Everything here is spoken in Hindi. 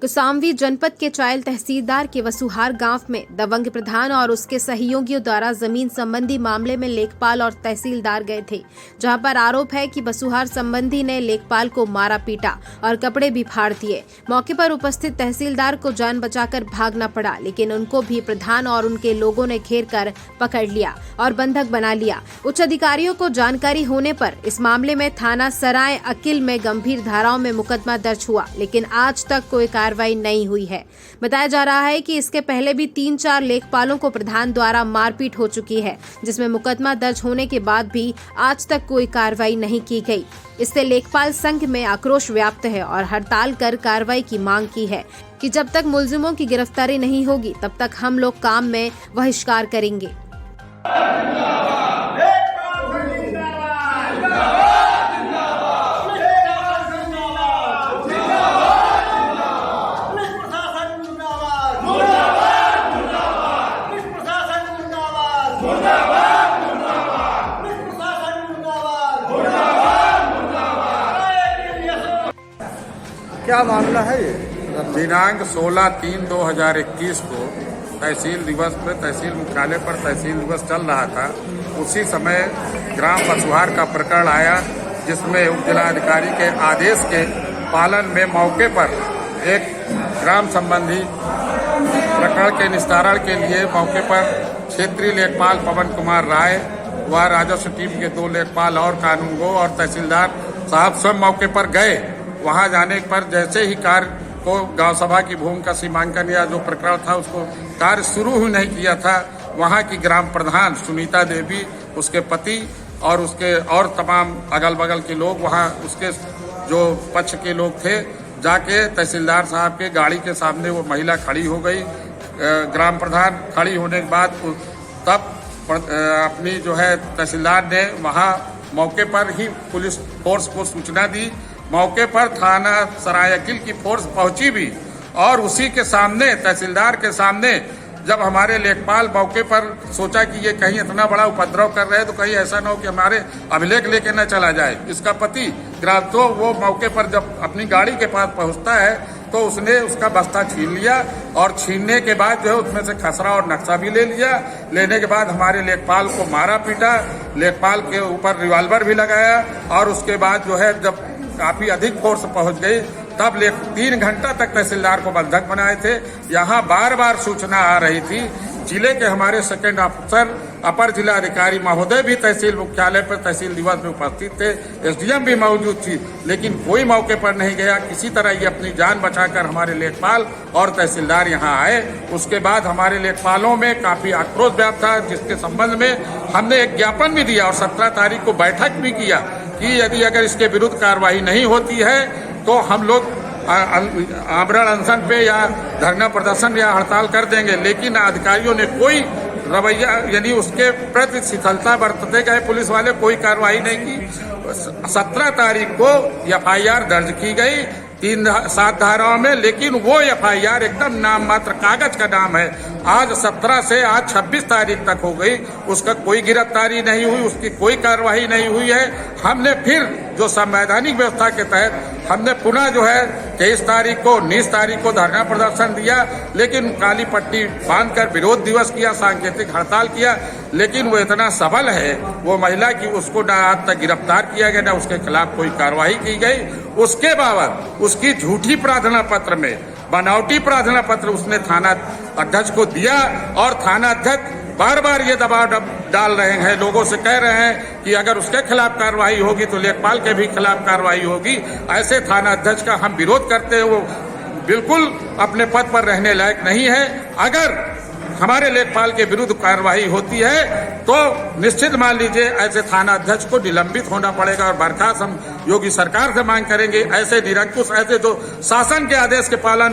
कौसाम्बी जनपद के चायल तहसीलदार के वसुहार गांव में दबंग प्रधान और उसके सहयोगियों द्वारा जमीन संबंधी मामले में लेखपाल और तहसीलदार गए थे, जहां पर आरोप है कि वसुहार संबंधी ने लेखपाल को मारा पीटा और कपड़े भी फाड़ दिए। मौके पर उपस्थित तहसीलदार को जान बचाकर भागना पड़ा, लेकिन उनको भी प्रधान और उनके लोगों ने घेर कर पकड़ लिया और बंधक बना लिया। उच्च अधिकारियों को जानकारी होने पर इस मामले में थाना सराय अकिल में गंभीर धाराओं में मुकदमा दर्ज हुआ, लेकिन आज तक कोई कार्रवाई नहीं हुई है। बताया जा रहा है कि इसके पहले भी 3-4 लेखपालों को प्रधान द्वारा मारपीट हो चुकी है, जिसमें मुकदमा दर्ज होने के बाद भी आज तक कोई कार्रवाई नहीं की गई। इससे लेखपाल संघ में आक्रोश व्याप्त है और हड़ताल कर कार्रवाई की मांग की है कि जब तक मुलजिमों की गिरफ्तारी नहीं होगी तब तक हम लोग काम में बहिष्कार करेंगे। क्या मामला है ये? दिनांक 16/3/2021 को तहसील दिवस पे तहसील मुख्यालय पर तहसील दिवस चल रहा था। उसी समय ग्राम वसुहार का प्रकरण आया, जिसमें उप जिलाधिकारी के आदेश के पालन में मौके पर एक ग्राम संबंधी प्रकरण के निस्तारण के लिए मौके पर क्षेत्रीय लेखपाल पवन कुमार राय व राजस्व टीम के 2 लेखपाल और कानूनगो और तहसीलदार साहब स्वयं मौके पर गए। वहां जाने पर जैसे ही कार्य को गांव सभा की भूमि का सीमांकन या जो प्रकरण था उसको कार्य शुरू ही नहीं किया था, वहां की ग्राम प्रधान सुनीता देवी, उसके पति और उसके और तमाम अगल बगल के लोग, वहां उसके जो पक्ष के लोग थे, जाके तहसीलदार साहब के गाड़ी के सामने वो महिला खड़ी हो गई। ग्राम प्रधान खड़ी होने के बाद तब अपनी जो है तहसीलदार ने वहां मौके पर ही पुलिस फोर्स को सूचना दी। मौके पर थाना सरायकिल की फोर्स पहुंची भी, और उसी के सामने तहसीलदार के सामने जब हमारे लेखपाल मौके पर सोचा कि ये कहीं इतना बड़ा उपद्रव कर रहे हैं तो कहीं ऐसा न हो कि हमारे अभिलेख लेके न चला जाए इसका पति ग्राम, तो वो मौके पर जब अपनी गाड़ी के पास पहुंचता है तो उसने उसका बस्ता छीन लिया, और छीनने के बाद जो है उसमें से खसरा और नक्शा भी ले लिया। लेने के बाद हमारे लेखपाल को मारा पीटा, लेखपाल के ऊपर रिवाल्वर भी लगाया, और उसके बाद जो है जब काफी अधिक फोर्स पहुंच गई तब 3 घंटा तक तहसीलदार को बंधक बनाए थे। यहाँ बार बार सूचना आ रही थी। जिले के हमारे सेकंड अफसर अपर जिला अधिकारी महोदय भी तहसील मुख्यालय पर तहसील दिवस में उपस्थित थे, एसडीएम भी मौजूद थी, लेकिन कोई मौके पर नहीं गया। किसी तरह ये अपनी जान बचाकर हमारे लेखपाल और तहसीलदार यहाँ आए। उसके बाद हमारे लेखपालों में काफी आक्रोश व्याप्त था, जिसके संबंध में हमने एक ज्ञापन भी दिया और 17 तारीख को बैठक भी किया कि यदि अगर इसके विरुद्ध कार्रवाई नहीं होती है तो हम लोग आमरण अनशन पे या धरना प्रदर्शन या हड़ताल कर देंगे। लेकिन अधिकारियों ने कोई रवैया यानी उसके प्रति शिथिलता बरतते गए, पुलिस वाले कोई कार्रवाई नहीं की। 17 तारीख को एफआईआर दर्ज की गई 3-7 धाराओं में, लेकिन वो एफआईआर एकदम नाम मात्र कागज का नाम है। आज 17 से आज 26 तारीख तक हो गई, उसका कोई गिरफ्तारी नहीं हुई, उसकी कोई कार्रवाई नहीं हुई है। हमने फिर जो संवैधानिक व्यवस्था के तहत हमने पुनः जो है 23 तारीख को 19 तारीख को धरना प्रदर्शन दिया, लेकिन काली पट्टी बांधकर विरोध दिवस किया, सांकेतिक हड़ताल किया, लेकिन वो इतना सबल है वो महिला की उसको ना आज तक गिरफ्तार किया गया, ना उसके खिलाफ कोई कार्रवाई की गई। उसके बावजूद उसकी झूठी प्रार्थना पत्र में बनावटी प्रार्थना पत्र उसने थाना अध्यक्ष को दिया, और थाना अध्यक्ष बार बार ये दबाव डाल रहे हैं, लोगों से कह रहे हैं कि अगर उसके खिलाफ कार्रवाई होगी तो लेखपाल के भी खिलाफ कार्रवाई होगी। ऐसे थाना अध्यक्ष का हम विरोध करते हैं, वो बिल्कुल अपने पद पर रहने लायक नहीं है। अगर हमारे लेखपाल के विरुद्ध कार्रवाई होती है तो निश्चित मान लीजिए ऐसे थाना अध्यक्ष को निलंबित होना पड़ेगा, और बर्खास्त हम योगी सरकार से मांग करेंगे। ऐसे निरंकुश, ऐसे जो शासन के आदेश के पालन